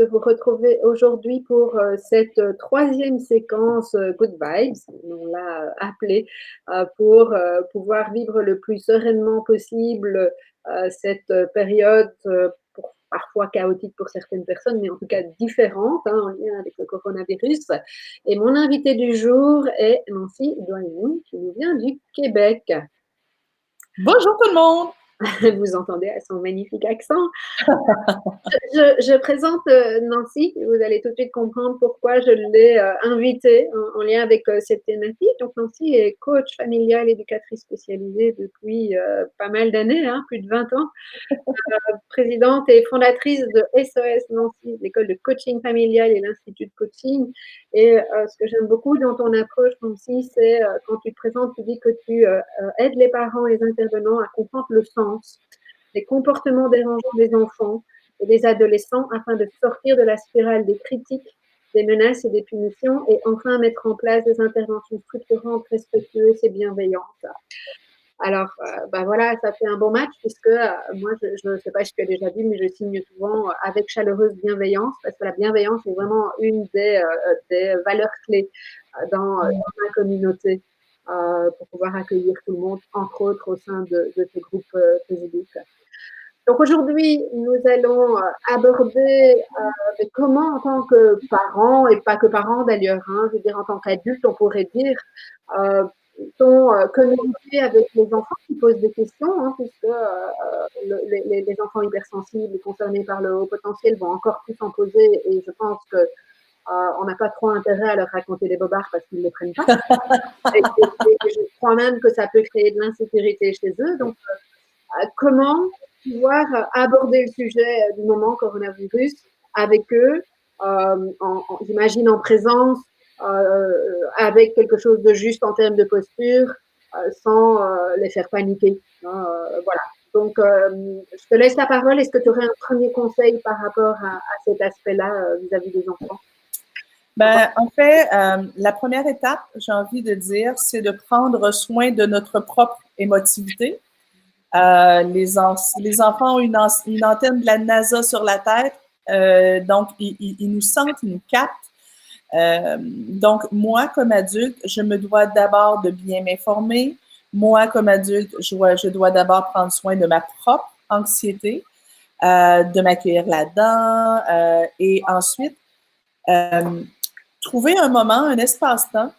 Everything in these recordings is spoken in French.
de vous retrouver aujourd'hui pour cette troisième séquence Good Vibes, on l'a appelée, pour pouvoir vivre le plus sereinement possible cette période parfois chaotique pour certaines personnes, mais en tout cas différente, en lien avec le coronavirus. Et mon invité du jour est Nancy Doyon, qui nous vient du Québec. Bonjour tout le monde! Vous entendez à son magnifique accent. Je présente Nancy, vous allez tout de suite comprendre pourquoi je l'ai invitée en lien avec cette thématique. Donc Nancy est coach familiale, éducatrice spécialisée depuis pas mal d'années, plus de 20 ans. Présidente et fondatrice de SOS Nancy, l'école de coaching familial et l'Institut de coaching. Et ce que j'aime beaucoup dans ton approche, Nancy, c'est quand tu te présentes, tu dis que tu aides les parents et les intervenants à comprendre le sens des comportements dérangeants des enfants et des adolescents afin de sortir de la spirale des critiques, des menaces et des punitions et enfin mettre en place des interventions structurantes, respectueuses et bienveillantes. Alors, voilà, ça fait un bon match puisque moi, je ne sais pas si tu as déjà vu, mais je signe souvent avec chaleureuse bienveillance parce que la bienveillance est vraiment une des valeurs clés dans ma communauté pour pouvoir accueillir tout le monde, entre autres au sein de ces groupes Facebook. Donc aujourd'hui, nous allons aborder comment en tant que parents, et pas que parents d'ailleurs, je veux dire en tant qu'adultes, on pourrait dire, communiquer avec les enfants qui posent des questions, puisque les enfants hypersensibles concernés par le haut potentiel vont encore plus en poser et je pense que on n'a pas trop intérêt à leur raconter des bobards parce qu'ils ne les prennent pas. Et je crois même que ça peut créer de l'insécurité chez eux. Donc, comment pouvoir aborder le sujet du moment coronavirus avec eux, j'imagine en présence, avec quelque chose de juste en termes de posture, sans les faire paniquer. Voilà. Donc, je te laisse la parole. Est-ce que tu aurais un premier conseil par rapport à cet aspect-là vis-à-vis des enfants? En fait, la première étape, j'ai envie de dire, c'est de prendre soin de notre propre émotivité. Les enfants ont une antenne de la NASA sur la tête, donc ils nous sentent, ils nous captent. Donc, moi, comme adulte, je me dois d'abord de bien m'informer. Moi, comme adulte, je dois d'abord prendre soin de ma propre anxiété, de m'accueillir là-dedans et ensuite trouver un moment, un espace-temps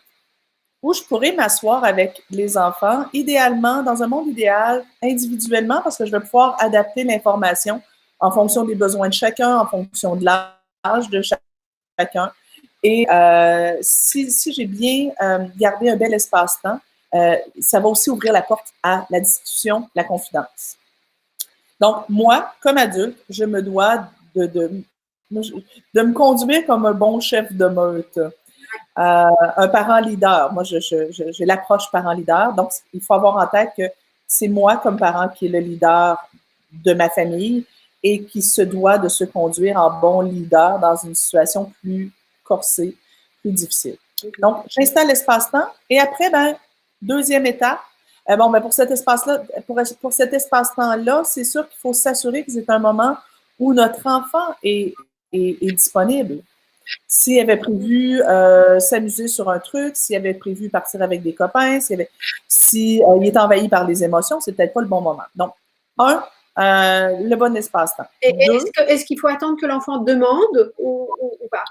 où je pourrais m'asseoir avec les enfants, idéalement, dans un monde idéal, individuellement, parce que je vais pouvoir adapter l'information en fonction des besoins de chacun, en fonction de l'âge de chacun. Et si j'ai bien gardé un bel espace-temps, ça va aussi ouvrir la porte à la discussion, la confidence. Donc, moi, comme adulte, je me dois de me conduire comme un bon chef de meute. Un parent leader. Moi, j'ai l'approche parent leader. Donc, il faut avoir en tête que c'est moi, comme parent, qui est le leader de ma famille et qui se doit de se conduire en bon leader dans une situation plus corsée, plus difficile. Donc, j'installe l'espace-temps et après, deuxième étape, pour cet espace-là, pour cet espace-temps-là, c'est sûr qu'il faut s'assurer que c'est un moment où notre enfant est disponible. S'il avait prévu s'amuser sur un truc, s'il avait prévu partir avec des copains, s'il est envahi par les émotions, c'est peut-être pas le bon moment. Donc, le bon espace-temps. Est-ce qu'il faut attendre que l'enfant demande ou pas?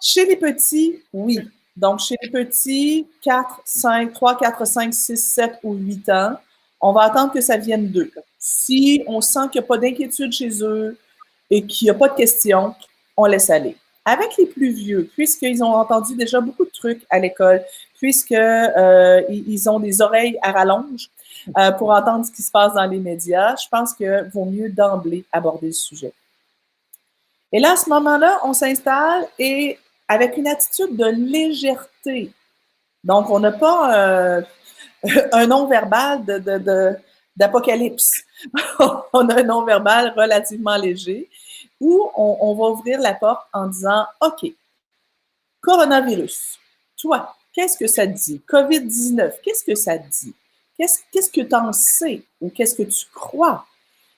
Chez les petits, oui. Donc, chez les petits, 3, 4, 5, 6, 7 ou 8 ans, on va attendre que ça vienne d'eux. Si on sent qu'il n'y a pas d'inquiétude chez eux et qu'il n'y a pas de questions, on laisse aller. Avec les plus vieux, puisqu'ils ont entendu déjà beaucoup de trucs à l'école, puisqu'ils ont des oreilles à rallonge pour entendre ce qui se passe dans les médias, je pense qu'il vaut mieux d'emblée aborder le sujet. Et là, à ce moment-là, on s'installe et avec une attitude de légèreté. Donc, on n'a pas un non-verbal d'apocalypse. On a un non-verbal relativement léger où on va ouvrir la porte en disant « OK, coronavirus, toi, qu'est-ce que ça te dit? COVID-19, qu'est-ce que ça te dit? Qu'est-ce que tu en sais ou qu'est-ce que tu crois? »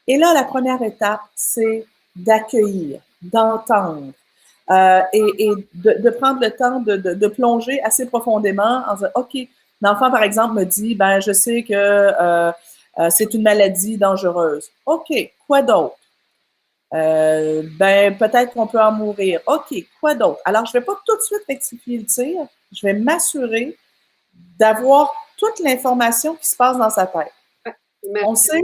Et là, la première étape, c'est d'accueillir d'entendre et de prendre le temps de plonger assez profondément en disant, OK, l'enfant, par exemple, me dit, ben, je sais que c'est une maladie dangereuse. OK, quoi d'autre? Ben, peut-être qu'on peut en mourir. OK, quoi d'autre? Alors, je ne vais pas tout de suite rectifier le tir. Je vais m'assurer d'avoir toute l'information qui se passe dans sa tête. On sait,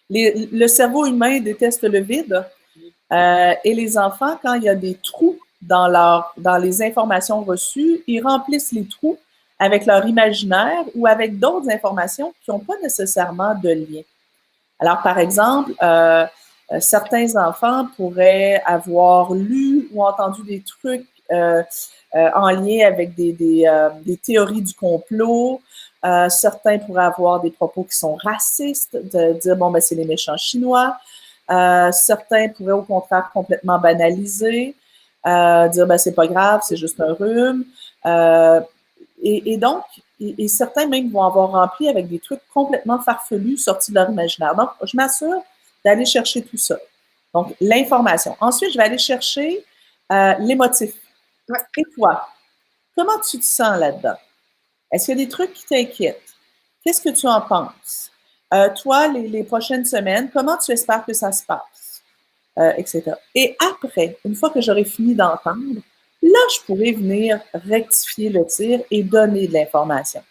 le cerveau humain déteste le vide et les enfants, quand il y a des trous dans les informations reçues, ils remplissent les trous avec leur imaginaire ou avec d'autres informations qui n'ont pas nécessairement de lien. Alors, par exemple, certains enfants pourraient avoir lu ou entendu des trucs en lien avec des théories du complot. Certains pourraient avoir des propos qui sont racistes, de dire, bon, ben, c'est les méchants Chinois. Certains pourraient au contraire complètement banaliser, dire, ben, c'est pas grave, c'est juste un rhume. Et donc, et certains même vont avoir rempli avec des trucs complètement farfelus sortis de leur imaginaire. Donc, je m'assure d'aller chercher tout ça. Donc, l'information. Ensuite, je vais aller chercher l'émotif. Ouais. Et toi, comment tu te sens là-dedans? Est-ce qu'il y a des trucs qui t'inquiètent? Qu'est-ce que tu en penses? Toi, les prochaines semaines, comment tu espères que ça se passe? Etc. Et après, une fois que j'aurai fini d'entendre, là, je pourrais venir rectifier le tir et donner de l'information.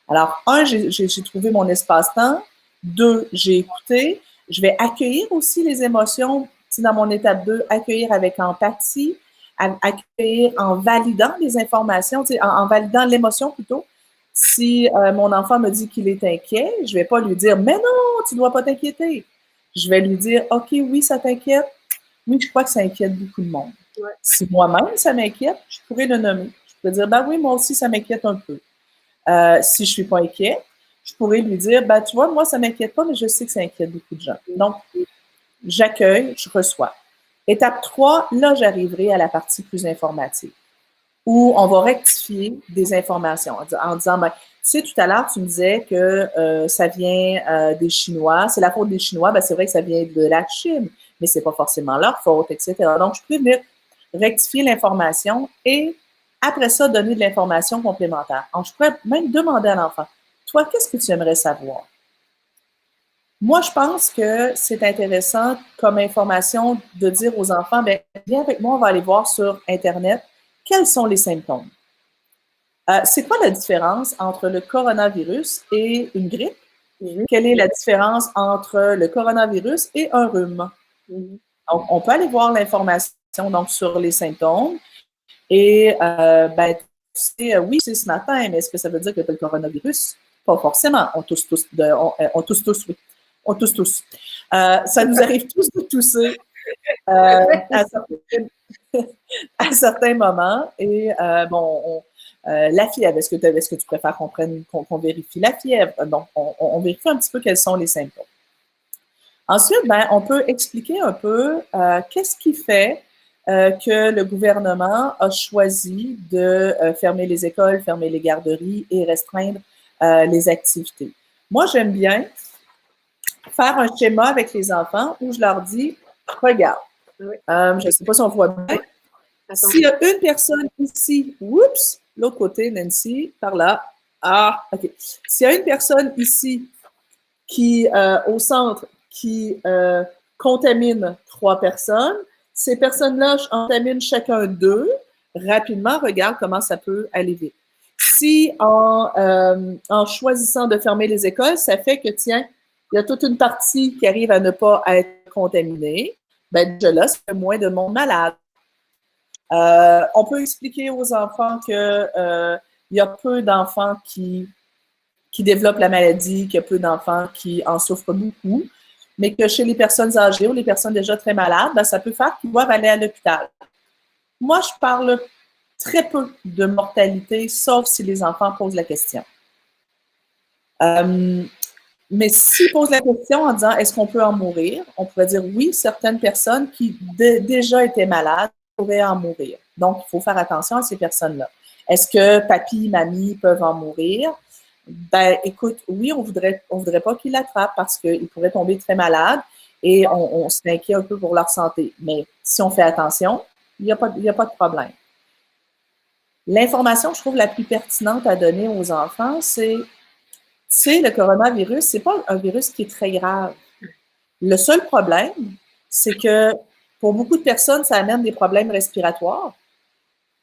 Alors, un, j'ai trouvé mon espace-temps. Deux, j'ai écouté. Je vais accueillir aussi les émotions, dans mon étape 2, accueillir avec empathie, accueillir en validant les informations, en validant l'émotion plutôt. Si mon enfant me dit qu'il est inquiet, je ne vais pas lui dire « Mais non, tu ne dois pas t'inquiéter ». Je vais lui dire « OK, oui, ça t'inquiète. Oui, je crois que ça inquiète beaucoup de monde. Ouais. Si moi-même, ça m'inquiète, je pourrais le nommer. Je pourrais dire « Ben oui, moi aussi, ça m'inquiète un peu. » Si je ne suis pas inquiète, je pourrais lui dire, ben, tu vois, moi, ça ne m'inquiète pas, mais je sais que ça inquiète beaucoup de gens. Donc, j'accueille, je reçois. Étape 3, là, j'arriverai à la partie plus informative, où on va rectifier des informations en disant, ben, tu sais, tout à l'heure, tu me disais que ça vient des Chinois, c'est la faute des Chinois, ben, c'est vrai que ça vient de la Chine, mais ce n'est pas forcément leur faute, etc. Donc, je peux venir rectifier l'information et après ça, donner de l'information complémentaire. Alors, je pourrais même demander à l'enfant, toi, qu'est-ce que tu aimerais savoir? Moi, je pense que c'est intéressant comme information de dire aux enfants, bien, viens avec moi, on va aller voir sur Internet quels sont les symptômes. C'est quoi la différence entre le coronavirus et une grippe? Quelle est la différence entre le coronavirus et un rhume? Donc, on peut aller voir l'information donc, sur les symptômes. Et, ben, tu sais, oui, c'est ce matin, mais est-ce que ça veut dire que tu as le coronavirus? Pas forcément. On tousse tous, oui. On tousse tous. Ça nous arrive tous de tousser à certains moments. Et, bon, la fièvre, est-ce que tu préfères qu'on vérifie la fièvre? Donc, on vérifie un petit peu quels sont les symptômes. Ensuite, ben, on peut expliquer un peu qu'est-ce qui fait que le gouvernement a choisi de fermer les écoles, fermer les garderies et restreindre les activités. Moi, j'aime bien faire un schéma avec les enfants où je leur dis, regarde, je ne sais pas si on voit bien, s'il y a une personne ici, oups, l'autre côté, Nancy, par là, OK. S'il y a une personne ici qui, au centre, qui contamine 3 personnes, ces personnes-là contaminent chacun d'eux. Rapidement, regarde comment ça peut aller vite. Si en choisissant de fermer les écoles, ça fait que, tiens, il y a toute une partie qui arrive à ne pas être contaminée, ben déjà là, ça fait moins de monde malade. On peut expliquer aux enfants que il y a peu d'enfants qui développent la maladie, qu'il y a peu d'enfants qui en souffrent beaucoup, mais que chez les personnes âgées ou les personnes déjà très malades, ben, ça peut faire qu'ils doivent aller à l'hôpital. Moi, je parle très peu de mortalité, sauf si les enfants posent la question. Mais s'ils posent la question en disant « est-ce qu'on peut en mourir ?» on pourrait dire « oui, certaines personnes qui déjà étaient malades pourraient en mourir. » Donc, il faut faire attention à ces personnes-là. Est-ce que papy, mamie peuvent en mourir? Ben, écoute, oui, on voudrait pas qu'ils l'attrapent parce qu'ils pourraient tomber très malades et on s'inquiète un peu pour leur santé. Mais si on fait attention, il n'y a pas de problème. L'information, je trouve, la plus pertinente à donner aux enfants, c'est, tu sais, le coronavirus, c'est pas un virus qui est très grave. Le seul problème, c'est que pour beaucoup de personnes, ça amène des problèmes respiratoires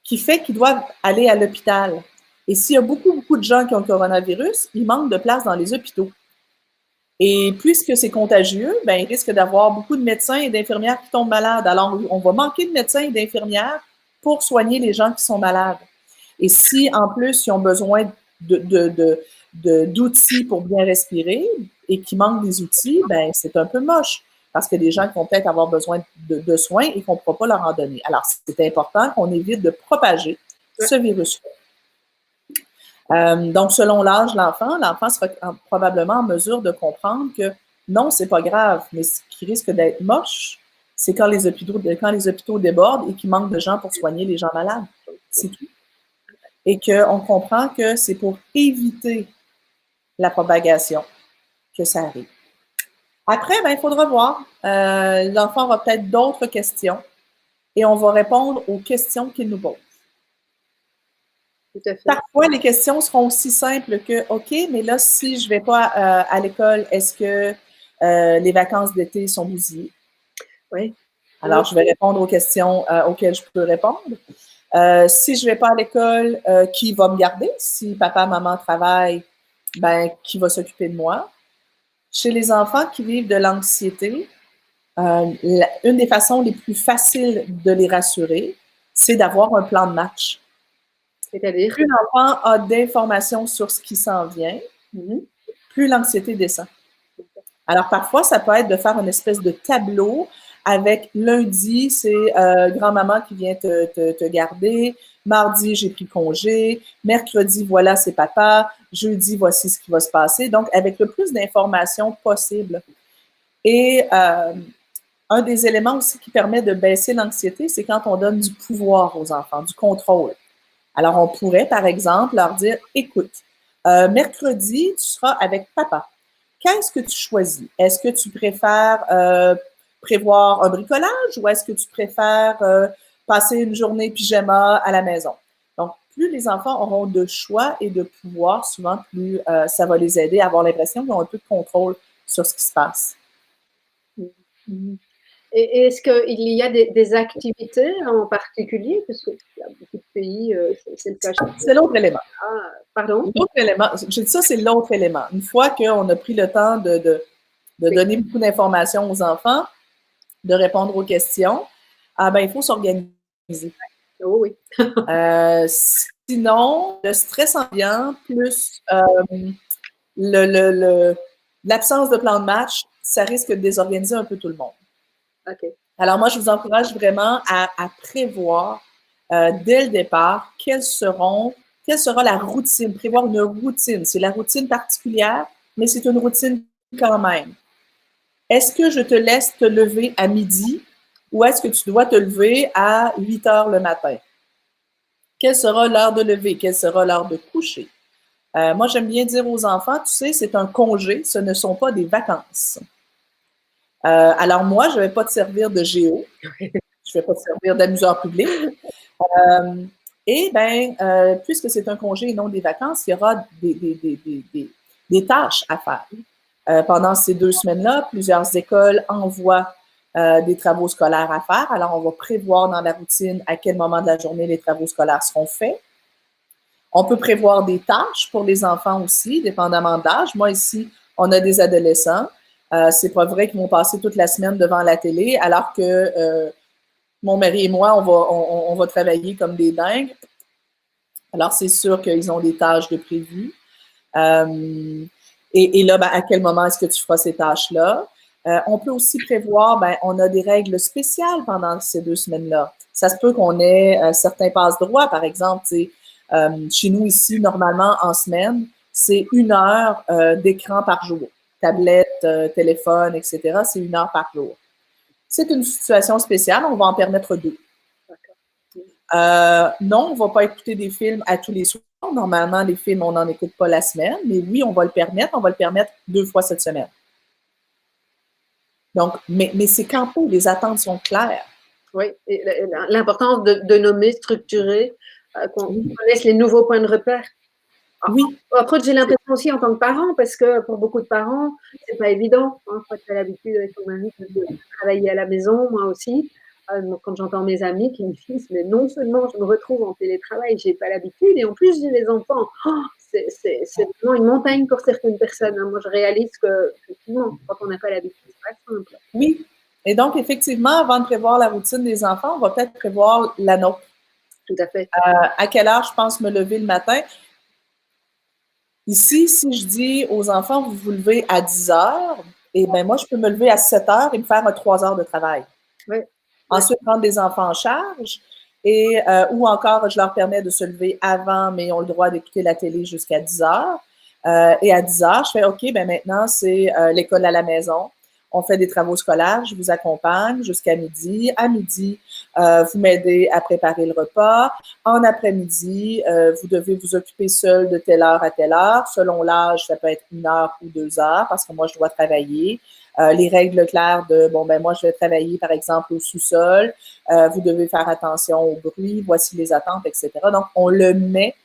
qui fait qu'ils doivent aller à l'hôpital. Et s'il y a beaucoup de gens qui ont le coronavirus, il manque de place dans les hôpitaux. Et puisque c'est contagieux, ben, il risque d'avoir beaucoup de médecins et d'infirmières qui tombent malades. Alors, on va manquer de médecins et d'infirmières pour soigner les gens qui sont malades. Et si, en plus, ils ont besoin d'outils pour bien respirer et qu'il manque des outils, ben, c'est un peu moche parce que des gens qui vont peut-être avoir besoin de soins et qu'on ne pourra pas leur en donner. Alors, c'est important qu'on évite de propager ce virus-là. Donc, selon l'âge de l'enfant sera probablement en mesure de comprendre que non, c'est pas grave, mais ce qui risque d'être moche, c'est quand les hôpitaux débordent et qu'il manque de gens pour soigner les gens malades. C'est tout. Et qu'on comprend que c'est pour éviter la propagation que ça arrive. Après, ben, il faudra voir. L'enfant aura peut-être d'autres questions et on va répondre aux questions qu'il nous pose. Tout à fait. Parfois, les questions seront aussi simples que, OK, mais là, si je ne vais pas à l'école, est-ce que les vacances d'été sont bousillées? Oui. Alors, je vais répondre aux questions auxquelles je peux répondre. Si je ne vais pas à l'école, qui va me garder? Si papa, maman travaillent, ben, qui va s'occuper de moi? Chez les enfants qui vivent de l'anxiété, une des façons les plus faciles de les rassurer, c'est d'avoir un plan de match. C'est-à-dire? Plus l'enfant a d'informations sur ce qui s'en vient, plus l'anxiété descend. Alors, parfois, ça peut être de faire une espèce de tableau avec lundi, c'est grand-maman qui vient te garder. Mardi, j'ai pris congé. Mercredi, voilà, c'est papa. Jeudi, voici ce qui va se passer. Donc, avec le plus d'informations possible. Et un des éléments aussi qui permet de baisser l'anxiété, c'est quand on donne du pouvoir aux enfants, du contrôle. Alors, on pourrait, par exemple, leur dire, écoute, mercredi, tu seras avec papa. Qu'est-ce que tu choisis? Est-ce que tu préfères prévoir un bricolage ou est-ce que tu préfères passer une journée pyjama à la maison? Donc, plus les enfants auront de choix et de pouvoir, souvent, plus ça va les aider à avoir l'impression qu'ils ont un peu de contrôle sur ce qui se passe. Et est-ce qu'il y a des activités en particulier? Parce qu'il y a beaucoup de pays, c'est le cas. C'est l'autre élément. Ah, pardon? L'autre élément, je dis ça, c'est l'autre élément. Une fois qu'on a pris le temps de donner beaucoup d'informations aux enfants, de répondre aux questions, ben, il faut s'organiser. Oh oui. Sinon, le stress ambiant plus l'absence de plan de match, ça risque de désorganiser un peu tout le monde. Okay. Alors moi, je vous encourage vraiment à prévoir dès le départ quelle sera la routine, prévoir une routine. C'est la routine particulière, mais c'est une routine quand même. Est-ce que je te laisse te lever à midi ou est-ce que tu dois te lever à 8 heures le matin? Quelle sera l'heure de lever? Quelle sera l'heure de coucher? Moi, j'aime bien dire aux enfants, tu sais, c'est un congé, ce ne sont pas des vacances. Alors moi, je ne vais pas te servir de géo, je ne vais pas te servir d'amuseur public. Et bien, puisque c'est un congé et non des vacances, il y aura des tâches à faire. Pendant ces 2 semaines-là, plusieurs écoles envoient des travaux scolaires à faire. Alors, on va prévoir dans la routine à quel moment de la journée les travaux scolaires seront faits. On peut prévoir des tâches pour les enfants aussi, dépendamment d'âge. Moi, ici, on a des adolescents. C'est pas vrai qu'ils vont passer toute la semaine devant la télé, alors que mon mari et moi, on va travailler comme des dingues. Alors, c'est sûr qu'ils ont des tâches de prévues. Et là, ben, à quel moment est-ce que tu feras ces tâches-là? On peut aussi prévoir, ben, on a des règles spéciales pendant ces 2 semaines-là. Ça se peut qu'on ait certains passe-droits, par exemple. Chez nous ici, normalement, en semaine, c'est 1 heure d'écran par jour. Tablette, téléphone, etc., c'est 1 heure par jour. C'est une situation spéciale, on va en permettre 2. Non, on ne va pas écouter des films à tous les soirs. Normalement, les films, on n'en écoute pas la semaine, mais oui, on va le permettre 2 fois cette semaine. Donc, mais c'est campé, les attentes sont claires. Oui, et l'importance de nommer, structurer, qu'on connaisse les nouveaux points de repère. Oui. Après, j'ai l'impression aussi en tant que parent, parce que pour beaucoup de parents, c'est pas évident. Hein, quand tu as l'habitude avec ton mari de travailler à la maison, moi aussi. Quand j'entends mes amis qui me disent, mais non seulement je me retrouve en télétravail, j'ai pas l'habitude, et en plus j'ai les enfants. Oh, c'est vraiment une montagne pour certaines personnes. Hein. Moi, je réalise que, effectivement, quand on n'a pas l'habitude, c'est pas simple. Oui. Et donc, effectivement, avant de prévoir la routine des enfants, on va peut-être prévoir la nôtre. Tout à fait. À quelle heure je pense me lever le matin? Ici, si je dis aux enfants, vous vous levez à 10 heures, et bien moi, je peux me lever à 7 heures et me faire 3 heures de travail. Ouais. Ensuite, prendre des enfants en charge, et, ou encore, je leur permets de se lever avant, mais ils ont le droit d'écouter la télé jusqu'à 10 heures. Et à 10 heures, je fais, OK, ben maintenant, c'est l'école à la maison. On fait des travaux scolaires, je vous accompagne jusqu'à midi. À midi, vous m'aidez à préparer le repas. En après-midi, vous devez vous occuper seul de telle heure à telle heure. Selon l'âge, ça peut être 1 heure ou 2 heures parce que moi, je dois travailler. Les règles claires de, bon, ben moi, je vais travailler, par exemple, au sous-sol. Vous devez faire attention au bruit. Voici les attentes, etc. Donc, on le met,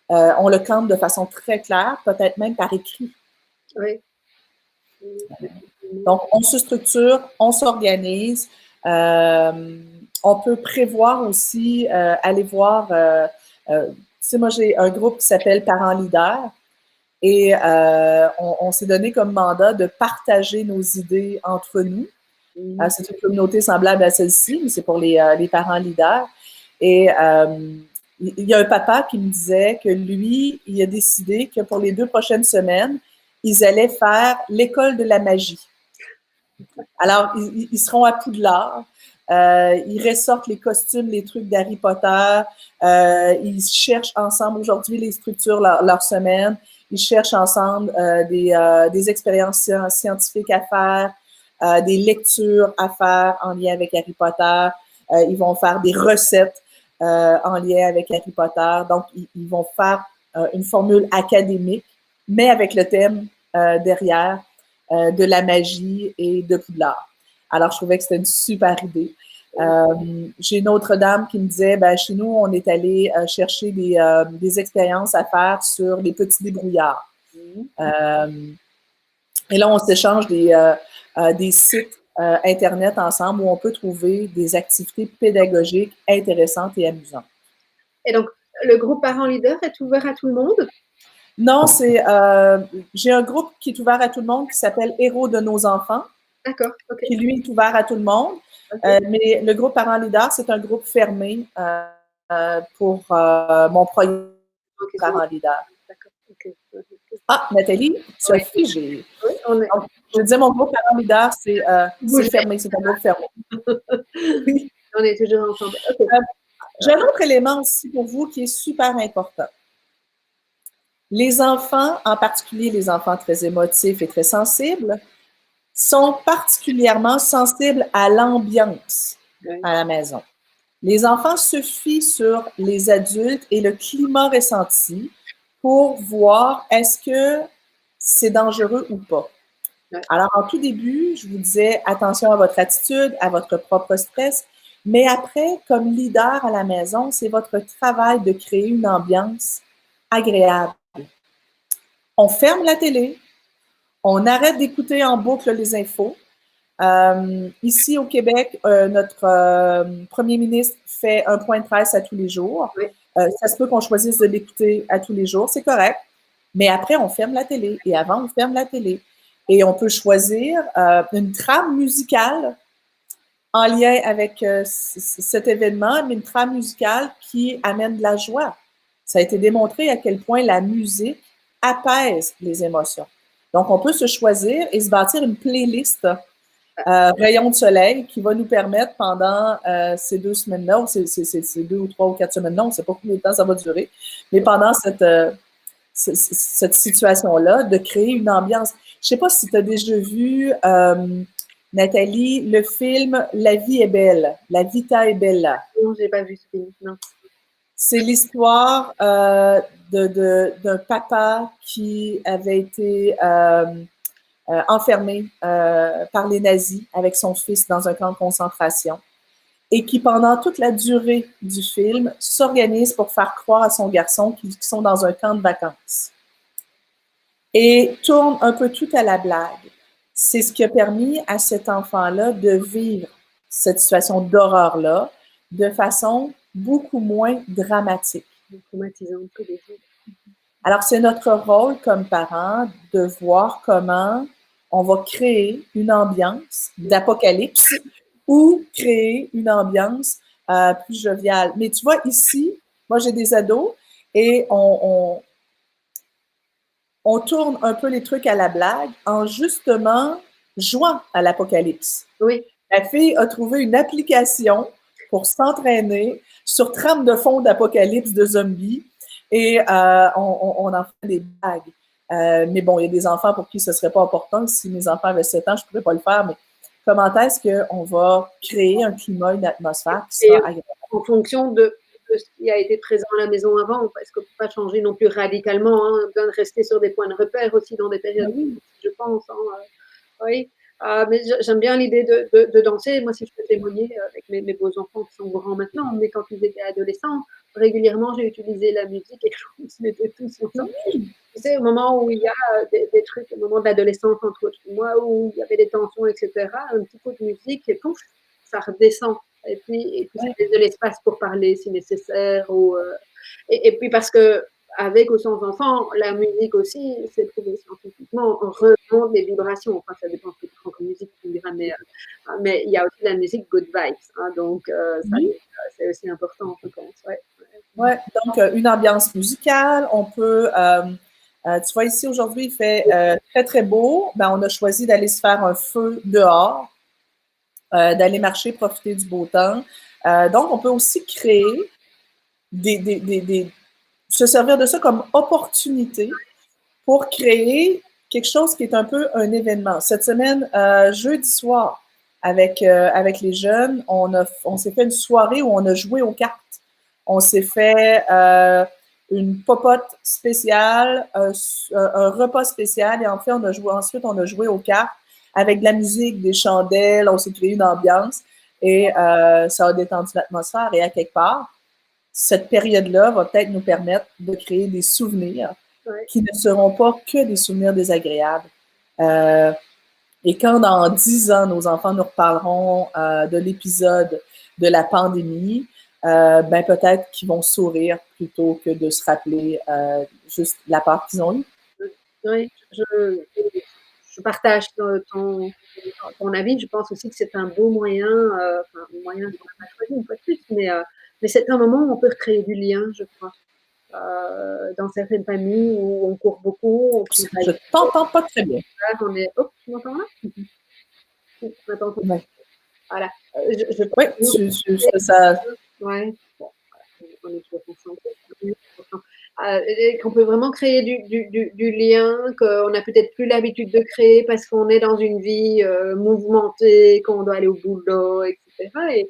on le campe de façon très claire, peut-être même par écrit. Oui. Donc, on se structure, on s'organise. On peut prévoir aussi, aller voir, tu sais, moi, j'ai un groupe qui s'appelle Parents Leaders et on s'est donné comme mandat de partager nos idées entre nous. C'est une communauté semblable à celle-ci, mais c'est pour les parents leaders. Et il y a un papa qui me disait que lui, il a décidé que pour les 2 prochaines semaines, ils allaient faire l'école de la magie. Alors, ils seront à Poudlard. Ils ressortent les costumes, les trucs d'Harry Potter. Ils cherchent ensemble, aujourd'hui, les structures leur semaine. Ils cherchent ensemble des expériences scientifiques à faire, des lectures à faire en lien avec Harry Potter. Ils vont faire des recettes en lien avec Harry Potter. Donc, ils vont faire une formule académique, mais avec le thème derrière de la magie et de Poudlard. Alors, je trouvais que c'était une super idée. J'ai une autre dame qui me disait, ben, chez nous, on est allé chercher des expériences à faire sur les petits débrouillards. Et là, on s'échange des sites Internet ensemble où on peut trouver des activités pédagogiques intéressantes et amusantes. Et donc, le groupe Parents Leaders est ouvert à tout le monde? Non, j'ai un groupe qui est ouvert à tout le monde qui s'appelle Héros de nos enfants. D'accord, OK. Qui, lui, est ouvert à tout le monde. Okay. Mais le groupe Parents Leaders, c'est un groupe fermé pour mon programme Parents Leaders. D'accord, OK. Ah, Nathalie, tu as figé. Oui, on est... Donc, je disais, mon groupe Parents Leaders, c'est fermé, c'est un groupe fermé. Oui, on est toujours ensemble. Okay. J'ai un autre élément aussi pour vous qui est super important. Les enfants, en particulier les enfants très émotifs et très sensibles, sont particulièrement sensibles à l'ambiance à la maison. Les enfants se fient sur les adultes et le climat ressenti pour voir est-ce que c'est dangereux ou pas. Alors, en tout début, je vous disais attention à votre attitude, à votre propre stress, mais après, comme leader à la maison, c'est votre travail de créer une ambiance agréable. On ferme la télé, on arrête d'écouter en boucle les infos. Ici au Québec, notre premier ministre fait un point de presse à tous les jours. Oui. Ça se peut qu'on choisisse de l'écouter à tous les jours, c'est correct. Mais après, on ferme la télé. Et avant, on ferme la télé. Et on peut choisir une trame musicale en lien avec cet événement, mais une trame musicale qui amène de la joie. Ça a été démontré à quel point la musique apaise les émotions. Donc, on peut se choisir et se bâtir une playlist rayon de soleil qui va nous permettre pendant ces 2 semaines-là, ou ces 2 ou 3 ou 4 semaines-là, on ne sait pas combien de temps ça va durer, mais pendant cette situation-là, de créer une ambiance. Je ne sais pas si tu as déjà vu, Nathalie, le film La vie est belle, La vita est bella. Non, je n'ai pas vu ce film, non. C'est l'histoire d'un papa qui avait été enfermé par les nazis avec son fils dans un camp de concentration et qui, pendant toute la durée du film, s'organise pour faire croire à son garçon qu'ils sont dans un camp de vacances. Et tourne un peu tout à la blague. C'est ce qui a permis à cet enfant-là de vivre cette situation d'horreur-là de façon beaucoup moins dramatique. Traumatisante que les autres. Alors, c'est notre rôle comme parents de voir comment on va créer une ambiance d'apocalypse ou créer une ambiance plus joviale. Mais tu vois, ici, moi, j'ai des ados et on tourne un peu les trucs à la blague en justement jouant à l'apocalypse. Oui. La fille a trouvé une application pour s'entraîner sur trame de fond d'apocalypse de zombies et on en fait des blagues. Mais bon, il y a des enfants pour qui ce ne serait pas opportun. Si mes enfants avaient 7 ans, je ne pourrais pas le faire, mais comment est-ce qu'on va créer un climat, une atmosphère qui sera agréable? En fonction de ce qui a été présent à la maison avant, parce qu'on ne peut pas changer non plus radicalement, hein, on doit rester sur des points de repère aussi dans des périodes, Oui. je pense. Hein, oui. Mais j'aime bien l'idée de danser. Moi, si je peux témoigner avec mes beaux enfants qui sont grands maintenant, mais quand ils étaient adolescents, régulièrement, j'ai utilisé la musique et on se mettait tous ensemble. Tu sais, au moment où il y a des trucs, au moment de l'adolescence, entre autres, moi, où il y avait des tensions, etc., un petit coup de musique et pouf, ça redescend. Et puis ça laisse de l'espace pour parler si nécessaire. Et puis parce que avec ou sans enfant, la musique aussi, c'est prouvé scientifiquement, on remonte les vibrations. Enfin, ça dépend de ce que tu prends comme musique, tu me diras, mais il y a aussi la musique good vibes. Hein, donc, c'est aussi important, je pense. Ouais, donc une ambiance musicale. On peut, tu vois, ici aujourd'hui, il fait très, très beau. Ben, on a choisi d'aller se faire un feu dehors, d'aller marcher, profiter du beau temps. Donc, on peut aussi créer se servir de ça comme opportunité pour créer quelque chose qui est un peu un événement. Cette semaine, jeudi soir, avec les jeunes, on s'est fait une soirée où on a joué aux cartes. On s'est fait une popote spéciale, un repas spécial, et en fait, ensuite, on a joué aux cartes avec de la musique, des chandelles, on s'est créé une ambiance, et ça a détendu l'atmosphère, et à quelque part, cette période-là va peut-être nous permettre de créer des souvenirs qui ne seront pas que des souvenirs désagréables. Et quand dans 10 ans, nos enfants nous reparleront de l'épisode de la pandémie, ben peut-être qu'ils vont sourire plutôt que de se rappeler juste la part qu'ils ont eue. Oui, je partage ton avis. Je pense aussi que c'est un beau moyen, enfin, un moyen qu'on n'a pas choisi une fois de plus, mais c'est un moment où on peut recréer du lien, je crois. Dans certaines familles où on court beaucoup. Je ne t'entends pas très bien. On est... Oh, tu m'entends là? Ouais. Voilà. Oui, ça... Ouais. Bon, on est toujours concentré. Qu'on peut vraiment créer du lien, qu'on n'a peut-être plus l'habitude de créer parce qu'on est dans une vie mouvementée, qu'on doit aller au boulot, etc. Et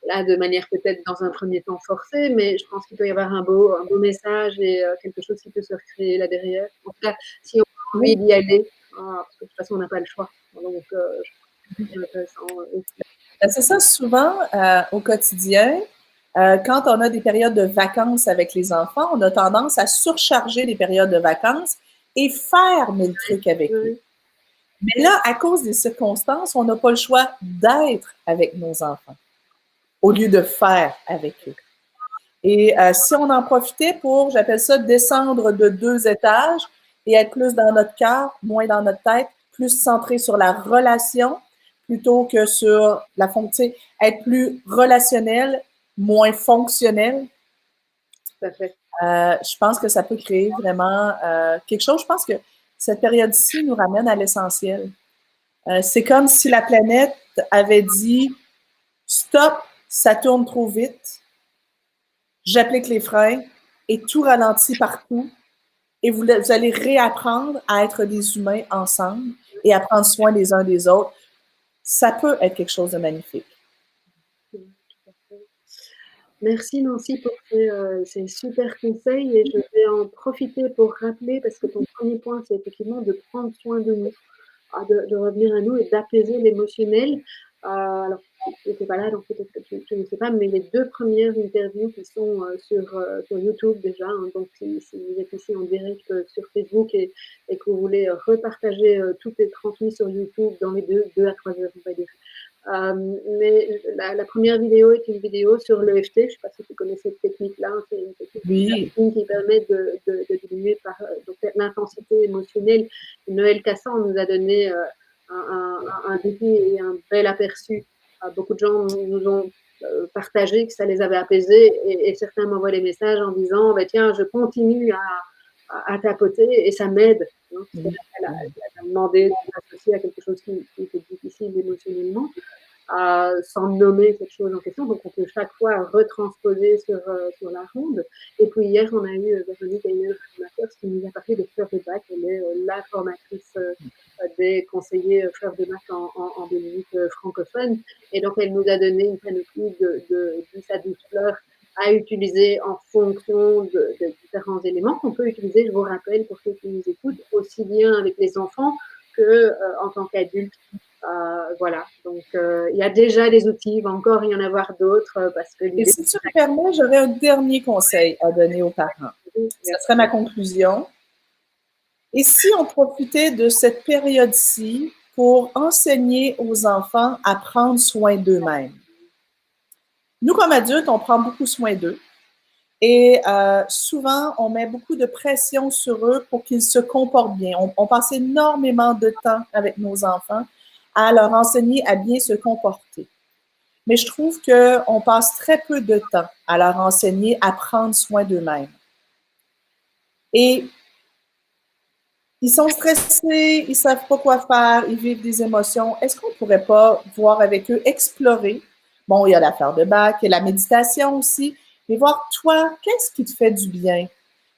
là, de manière peut-être dans un premier temps forcée, mais je pense qu'il peut y avoir un beau message et quelque chose qui peut se recréer là derrière. En tout cas, si on a envie d'y aller, parce que de toute façon, on n'a pas le choix. Donc, je pense que c'est intéressant. C'est ça, souvent, au quotidien, quand on a des périodes de vacances avec les enfants, on a tendance à surcharger les périodes de vacances et faire mille trucs avec eux. Mais là, à cause des circonstances, on n'a pas le choix d'être avec nos enfants au lieu de faire avec eux. Et si on en profitait pour, j'appelle ça, descendre de 2 étages et être plus dans notre cœur, moins dans notre tête, plus centré sur la relation plutôt que sur la fonction, être plus relationnel, moins fonctionnel. Tout à fait. Je pense que ça peut créer vraiment quelque chose. Je pense que cette période-ci nous ramène à l'essentiel. C'est comme si la planète avait dit « Stop, ça tourne trop vite. J'applique les freins et tout ralentit partout. Et vous allez réapprendre à être des humains ensemble et à prendre soin les uns des autres. » Ça peut être quelque chose de magnifique. Merci Nancy pour ces super conseils et je vais en profiter pour rappeler, parce que ton premier point, c'est effectivement de prendre soin de nous. de revenir à nous et d'apaiser l'émotionnel. Alors, je n'étais pas là, donc peut-être que je ne sais pas, mais les 2 premières interviews qui sont sur YouTube déjà, hein, donc si vous êtes ici en direct sur Facebook et que vous voulez repartager, tout est transmis sur YouTube dans les 2 à 3 heures, on va dire. Mais la première vidéo est une vidéo sur l'EFT. Je ne sais pas si tu connais cette technique-là. C'est une technique qui permet de diminuer par l'intensité émotionnelle. Noël Cassan nous a donné un défi et un bel aperçu. Beaucoup de gens nous ont partagé que ça les avait apaisés et certains m'envoient des messages en disant tiens, je continue à tapoter et ça m'aide. Elle a demandé de s'associer à quelque chose qui était difficile émotionnellement, sans nommer cette chose en question. Donc, on peut chaque fois retransposer sur la ronde. Et puis, hier, on a eu Véronique Heiner, qui nous a parlé de Fleur de Bac. Elle est la formatrice des conseillers Fleur de Bac en Belgique francophone. Et donc, elle nous a donné une panoplie de 10 à 12 fleurs à utiliser en fonction de différents éléments qu'on peut utiliser, je vous rappelle, pour ceux qui nous écoutent, aussi bien avec les enfants qu'en tant qu'adultes. Voilà, donc il y a déjà des outils, il va encore y en avoir d'autres parce que Et si tu me permets, j'aurais un dernier conseil à donner aux parents. Ça serait ma conclusion. Et si on profitait de cette période-ci pour enseigner aux enfants à prendre soin d'eux-mêmes? Nous, comme adultes, on prend beaucoup soin d'eux. Et souvent, on met beaucoup de pression sur eux pour qu'ils se comportent bien. On passe énormément de temps avec nos enfants à leur enseigner à bien se comporter. Mais je trouve qu'on passe très peu de temps à leur enseigner à prendre soin d'eux-mêmes. Et ils sont stressés, ils ne savent pas quoi faire, ils vivent des émotions. Est-ce qu'on ne pourrait pas voir avec eux, explorer? Bon, il y a la fleur de bac, il y a la méditation aussi, mais voir toi, qu'est-ce qui te fait du bien?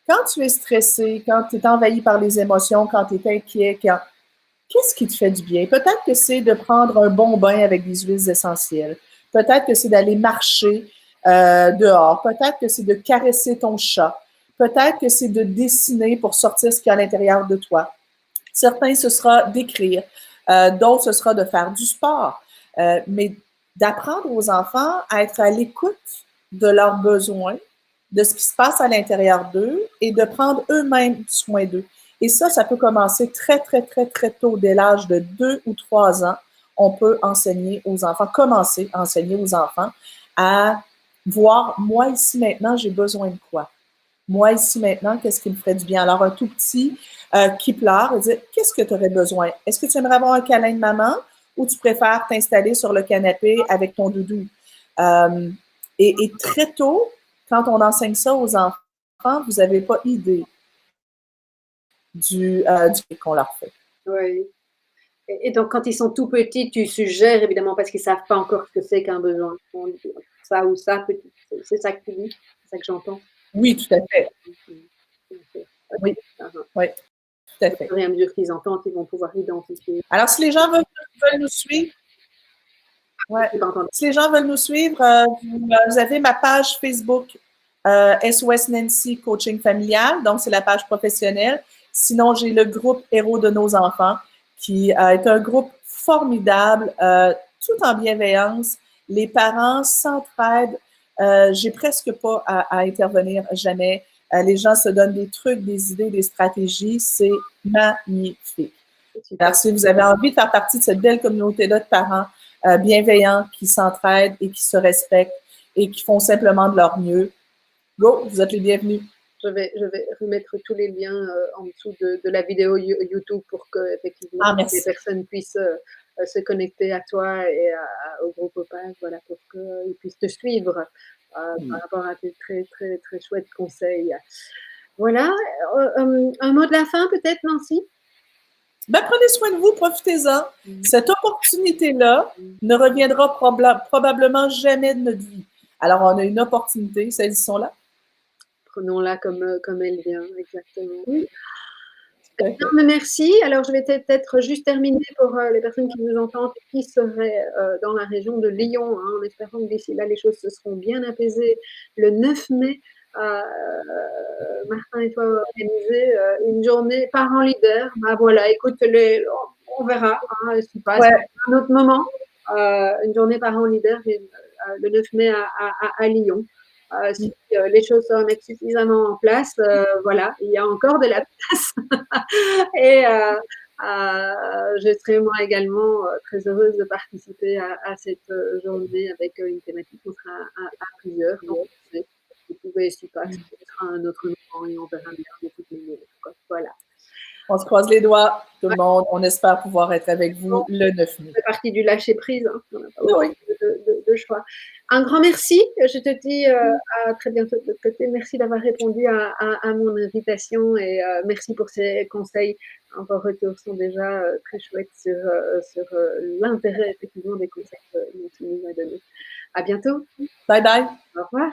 Quand tu es stressé, quand tu es envahi par les émotions, quand tu es inquiet, qu'est-ce qui te fait du bien? Peut-être que c'est de prendre un bon bain avec des huiles essentielles. Peut-être que c'est d'aller marcher dehors. Peut-être que c'est de caresser ton chat. Peut-être que c'est de dessiner pour sortir ce qu'il y a à l'intérieur de toi. Certains, ce sera d'écrire. D'autres, ce sera de faire du sport. Mais d'apprendre aux enfants à être à l'écoute de leurs besoins, de ce qui se passe à l'intérieur d'eux et de prendre eux-mêmes soin d'eux. Et ça peut commencer très, très, très, très tôt, dès l'âge de 2 ou 3 ans. On peut enseigner aux enfants, commencer à enseigner aux enfants à voir, moi, ici, maintenant, j'ai besoin de quoi? Moi, ici, maintenant, qu'est-ce qui me ferait du bien? Alors, un tout petit qui pleure, il dit, qu'est-ce que tu aurais besoin? Est-ce que tu aimerais avoir un câlin de maman ou tu préfères t'installer sur le canapé avec ton doudou? Et très tôt, quand on enseigne ça aux enfants, vous n'avez pas idée du qu'on leur fait. Oui. Et donc, quand ils sont tout petits, tu suggères, évidemment, parce qu'ils ne savent pas encore ce que c'est qu'un besoin. Ça ou ça, c'est ça que tu dis, c'est ça que j'entends. Oui, tout à fait. Oui, oui, tout à fait. Au fur et à mesure qu'ils entendent, ils vont pouvoir identifier. Alors, si les gens veulent nous suivre, si les gens veulent nous suivre, vous avez ma page Facebook SOS Nancy Coaching Familial, donc c'est la page professionnelle. Sinon, j'ai le groupe Héros de nos enfants, qui est un groupe formidable, tout en bienveillance. Les parents s'entraident. J'ai presque pas à intervenir jamais. Les gens se donnent des trucs, des idées, des stratégies. C'est magnifique. Alors, si vous avez envie de faire partie de cette belle communauté-là de parents bienveillants qui s'entraident et qui se respectent et qui font simplement de leur mieux, go, vous êtes les bienvenus. Je vais remettre tous les liens en dessous de la vidéo YouTube pour que effectivement les personnes puissent se connecter à toi et au groupe Opage, voilà, pour qu'ils puissent te suivre par rapport à tes très, très, très chouettes conseils. Voilà. Un mot de la fin peut-être, Nancy? Ben, prenez soin de vous, profitez-en. Cette opportunité-là ne reviendra probablement jamais de notre vie. Alors, on a une opportunité, saisissons-la. Prenons-la comme elle vient, exactement. Oui. Merci. Alors, je vais peut-être juste terminer pour les personnes qui nous entendent qui seraient dans la région de Lyon, hein, en espérant que d'ici là, les choses se seront bien apaisées. Le 9 mai, Martin et toi organisé une journée parents leaders. Bah, voilà, écoute, on verra. Hein, je sais pas, Ouais. un autre moment. Une journée parents leader le 9 mai à Lyon. Si les choses se remettent suffisamment en place, voilà, il y a encore de la place. Et je serai moi également très heureuse de participer à cette journée avec une thématique. On sera à plusieurs. Donc, vous pouvez s'y passer. Ce sera un autre moment et on verra bien de toutes les manières. Voilà. On se croise les doigts, tout le monde. On espère pouvoir être avec vous le 9 mai. C'est partie du lâcher prise. Hein. On n'a pas Oui. de choix. Un grand merci. Je te dis à très bientôt de l'autre côté. Merci d'avoir répondu à mon invitation et merci pour ces conseils. Vos retours sont déjà très chouettes sur l'intérêt effectivement des conseils que nous a donnés. À bientôt. Bye bye. Au revoir.